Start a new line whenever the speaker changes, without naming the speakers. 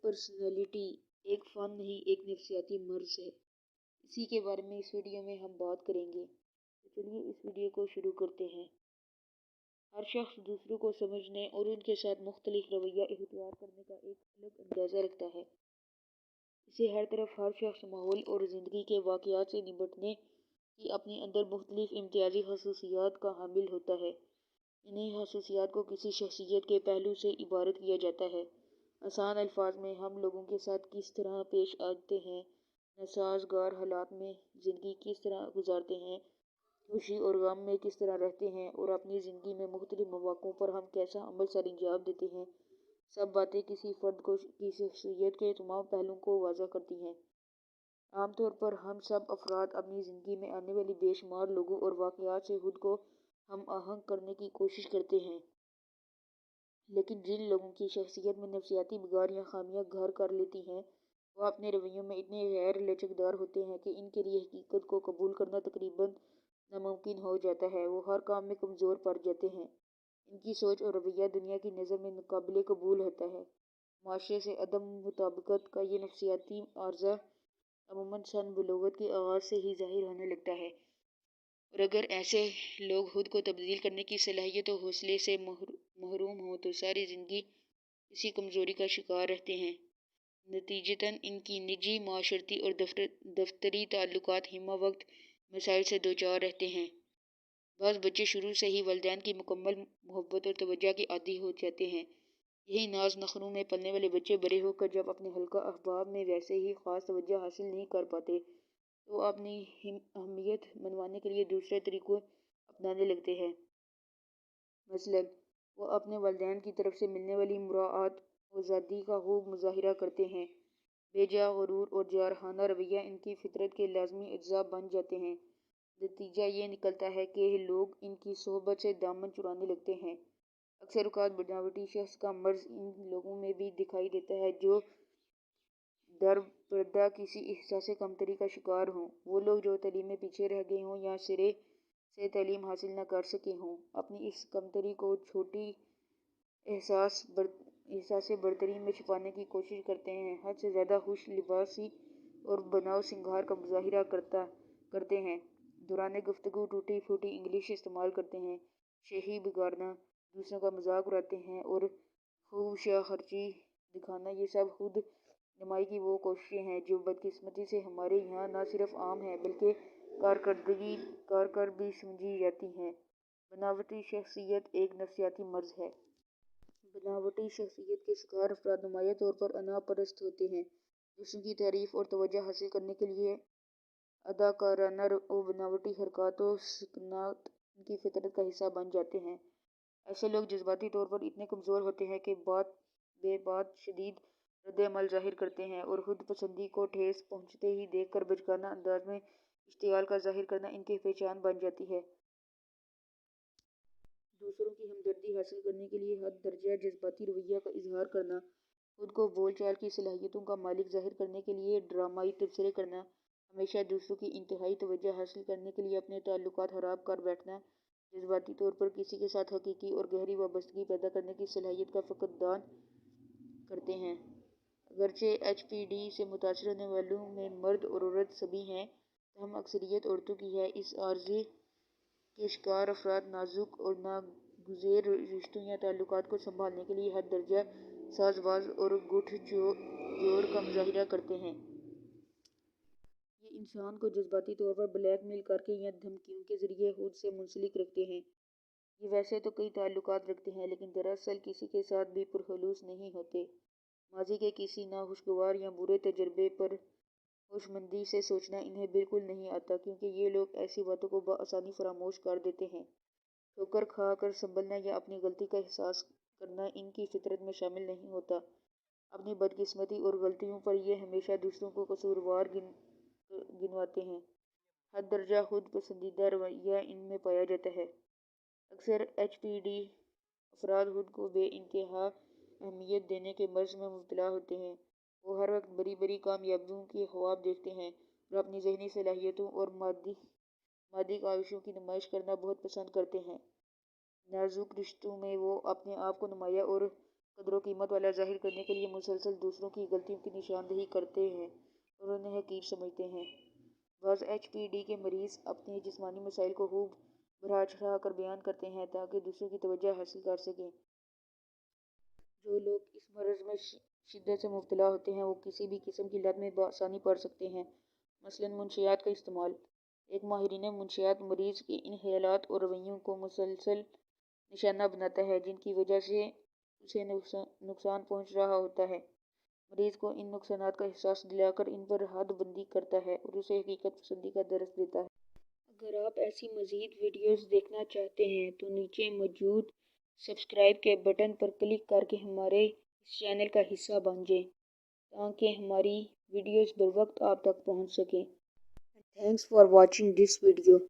Personality ایک فن نہیں، ایک نفسیاتی مرض ہے۔ اسی کے بارے میں اس ویڈیو میں ہم بات کریں گے، تو چلیے اس ویڈیو کو شروع کرتے ہیں۔ ہر شخص دوسروں کو سمجھنے اور ان کے ساتھ مختلف رویہ اختیار کرنے کا ایک الگ اندازہ رکھتا ہے۔ اسے ہر طرف ہر شخص ماحول اور زندگی کے واقعات سے نمٹنے کی اپنے اندر مختلف امتیازی خصوصیات کا حامل ہوتا ہے۔ انہی خصوصیات کو کسی شخصیت کے پہلو سے عبارت کیا جاتا ہے۔ آسان الفاظ میں ہم لوگوں کے ساتھ کس طرح پیش آتے ہیں، ناسازگار حالات میں زندگی کس طرح گزارتے ہیں، خوشی اور غم میں کس طرح رہتے ہیں اور اپنی زندگی میں مختلف مواقعوں پر ہم کیسا عمل سر انجام دیتے ہیں، سب باتیں کسی فرد کی شخصیت کے تمام پہلوؤں کو واضح کرتی ہیں۔ عام طور پر ہم سب افراد اپنی زندگی میں آنے والی بے شمار لوگوں اور واقعات سے خود کو ہم آہنگ کرنے کی کوشش کرتے ہیں، لیکن جن لوگوں کی شخصیت میں نفسیاتی بگاڑ یا خامیاں گھر کر لیتی ہیں، وہ اپنے رویوں میں اتنے غیر لچکدار ہوتے ہیں کہ ان کے لیے حقیقت کو قبول کرنا تقریباً ناممکن ہو جاتا ہے۔ وہ ہر کام میں کمزور پڑ جاتے ہیں۔ ان کی سوچ اور رویہ دنیا کی نظر میں ناقابل قبول ہوتا ہے۔ معاشرے سے عدم مطابقت کا یہ نفسیاتی عارضہ عموماً سن بلوغت کے آغاز سے ہی ظاہر ہونے لگتا ہے، اور اگر ایسے لوگ خود کو تبدیل کرنے کی صلاحیت و حوصلے سے محروم ہوں تو ساری زندگی اسی کمزوری کا شکار رہتے ہیں۔ نتیجتاً ان کی نجی، معاشرتی اور دفتری تعلقات ہمہ وقت مسائل سے دوچار رہتے ہیں۔ بعض بچے شروع سے ہی والدین کی مکمل محبت اور توجہ کے عادی ہو جاتے ہیں۔ یہی ناز نخروں میں پلنے والے بچے بڑے ہو کر جب اپنے حلقہ احباب میں ویسے ہی خاص توجہ حاصل نہیں کر پاتے تو وہ اپنی اہمیت منوانے کے لیے دوسرے طریقے اپنانے لگتے ہیں۔ مثلاً وہ اپنے والدین کی طرف سے ملنے والی مراعات و آزادی کا خوب مظاہرہ کرتے ہیں۔ بے جا غرور اور جارحانہ رویہ ان کی فطرت کے لازمی اجزاء بن جاتے ہیں۔ نتیجہ یہ نکلتا ہے کہ لوگ ان کی صحبت سے دامن چرانے لگتے ہیں۔ اکثر اوقات بناوٹی شخص کا مرض ان لوگوں میں بھی دکھائی دیتا ہے جو در پردہ کسی احساس کمتری کا شکار ہوں۔ وہ لوگ جو تعلیم میں پیچھے رہ گئے ہوں یا سرے سے تعلیم حاصل نہ کر سکے ہوں، اپنی اس کمتری کو چھوٹی احساس برتری میں چھپانے کی کوشش کرتے ہیں۔ حد سے زیادہ خوش لباسی اور بناؤ سنگھار کا مظاہرہ کرتے ہیں۔ دوران گفتگو ٹوٹی پھوٹی انگلش استعمال کرتے ہیں، شیخی بگاڑنا، دوسروں کا مذاق اڑاتے ہیں اور خوب شیا خرچی دکھانا، یہ سب خود نمائی کی وہ کوششیں ہیں جو بدقسمتی سے ہمارے یہاں نہ صرف عام ہیں بلکہ کارگر بھی سمجھی جاتی ہیں۔ بناوٹی شخصیت ایک نفسیاتی مرض ہے۔ بناوٹی شخصیت کے شکار افراد نمایاں طور پر انا پرست ہوتے ہیں۔ دوسروں کی تعریف اور توجہ حاصل کرنے کے لیے اداکارانہ و بناوٹی حرکات و سکنات ان کی فطرت کا حصہ بن جاتے ہیں۔ ایسے لوگ جذباتی طور پر اتنے کمزور ہوتے ہیں کہ بے بعد شدید رد عمل ظاہر کرتے ہیں، اور خود پسندی کو ٹھیس پہنچتے ہی دیکھ کر بچکانہ انداز میں اشتعال کا ظاہر کرنا ان کی پہچان بن جاتی ہے۔ دوسروں کی ہمدردی حاصل کرنے کے لیے حد درجہ جذباتی رویہ کا اظہار کرنا، خود کو بول چال کی صلاحیتوں کا مالک ظاہر کرنے کے لیے ڈرامائی تبصرے کرنا، ہمیشہ دوسروں کی انتہائی توجہ حاصل کرنے کے لیے اپنے تعلقات خراب کر بیٹھنا، جذباتی طور پر کسی کے ساتھ حقیقی اور گہری وابستگی پیدا کرنے کی صلاحیت کا فقدان کرتے ہیں۔ اگرچہ ایچ پی ڈی سے متاثر ہونے والوں میں مرد اور عورت سبھی ہیں، تاہم اکثریت عورتوں کی ہے۔ اس عارضے کے شکار افراد نازک اور ناگزیر رشتوں یا تعلقات کو سنبھالنے کے لیے حد درجہ ساز باز اور گٹھ جوڑ کا مظاہرہ کرتے ہیں۔ یہ انسان کو جذباتی طور پر بلیک میل کر کے یا دھمکیوں کے ذریعے خود سے منسلک رکھتے ہیں۔ یہ ویسے تو کئی تعلقات رکھتے ہیں لیکن دراصل کسی کے ساتھ بھی پرخلوص نہیں ہوتے۔ ماضی کے کسی ناخوشگوار یا برے تجربے پر ہوشمندی سے سوچنا انہیں بالکل نہیں آتا، کیونکہ یہ لوگ ایسی باتوں کو بآسانی فراموش کر دیتے ہیں۔ ٹھوکر کھا کر سنبھلنا یا اپنی غلطی کا احساس کرنا ان کی فطرت میں شامل نہیں ہوتا۔ اپنی بدقسمتی اور غلطیوں پر یہ ہمیشہ دوسروں کو قصوروار گنواتے ہیں۔ حد درجہ خود پسندیدہ رویہ ان میں پایا جاتا ہے۔ اکثر ایچ پی ڈی افراد خود کو بے انتہا اہمیت دینے کے مرض میں مبتلا ہوتے ہیں۔ وہ ہر وقت بڑی بڑی کامیابیوں کے خواب دیکھتے ہیں اور اپنی ذہنی صلاحیتوں اور مادی خواہشوں کی نمائش کرنا بہت پسند کرتے ہیں۔ نازک رشتوں میں وہ اپنے آپ کو نمایاں اور قدر و قیمت والا ظاہر کرنے کے لیے مسلسل دوسروں کی غلطیوں کی نشاندہی کرتے ہیں اور انہیں حقیر سمجھتے ہیں۔ بعض HPD کے مریض اپنے جسمانی مسائل کو خوب بڑھا چڑھا کر بیان کرتے ہیں تاکہ دوسروں کی توجہ حاصل کر سکیں۔ جو لوگ اس مرض میں شدت سے مبتلا ہوتے ہیں وہ کسی بھی قسم کی لت میں بآسانی پڑ سکتے ہیں، مثلاً منشیات کا استعمال۔ ایک ماہرین منشیات مریض کے ان خیالات اور رویوں کو مسلسل نشانہ بناتا ہے جن کی وجہ سے اسے نقصان پہنچ رہا ہوتا ہے۔ مریض کو ان نقصانات کا احساس دلا کر ان پر حد بندی کرتا ہے اور اسے حقیقت پسندی کا درس دیتا ہے۔ اگر آپ ایسی مزید ویڈیوز دیکھنا چاہتے ہیں تو نیچے موجود سبسکرائب کے بٹن پر کلک کر کے ہمارے اس چینل کا حصہ بن جائیں تاکہ ہماری ویڈیوز بر وقت آپ تک پہنچ سکیں۔ Thanks for watching this video.